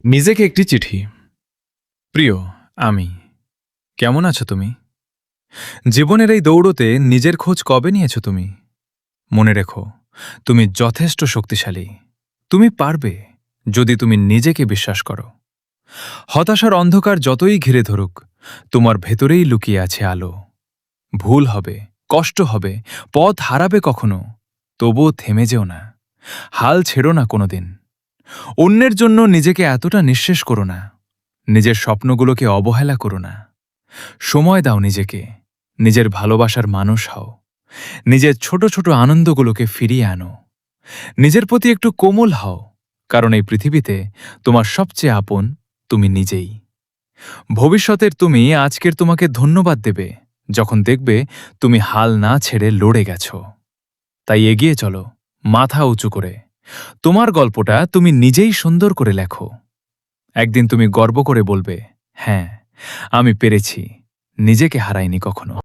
নিজেকে একটি চিঠি। প্রিয় আমি, কেমন আছো তুমি? জীবনের এই দৌড়তে নিজের খোঁজ কবে নিয়েছো তুমি? মনে রেখো, তুমি যথেষ্ট শক্তিশালী। তুমি পারবে, যদি তুমি নিজেকে বিশ্বাস করো। হতাশার অন্ধকার যতই ঘিরে ধরুক, তোমার ভেতরেই লুকিয়ে আছে আলো। ভুল হবে, কষ্ট হবে, পথ হারাবে কখনো, তবুও থেমে যেও না। হাল ছেড়ো না কোনোদিন। অন্যের জন্য নিজেকে এতটা নিঃশেষ করো না। নিজের স্বপ্নগুলোকে অবহেলা করো না। সময় দাও নিজেকে, নিজের ভালোবাসার মানুষ হও। নিজের ছোট ছোট আনন্দগুলোকে ফিরিয়ে আনো। নিজের প্রতি একটু কোমল হও, কারণ এই পৃথিবীতে তোমার সবচেয়ে আপন তুমি নিজেই। ভবিষ্যতের তুমি আজকের তোমাকে ধন্যবাদ দেবে, যখন দেখবে তুমি হাল না ছেড়ে লড়ে গেছ। তাই এগিয়ে চলো, মাথা উঁচু করে। তোমার গল্পটা তুমি নিজেই সুন্দর করে লেখো। একদিন তুমি গর্ব করে বলবে, হ্যাঁ, আমি পেরেছি, নিজেকে হারাইনি কখনো।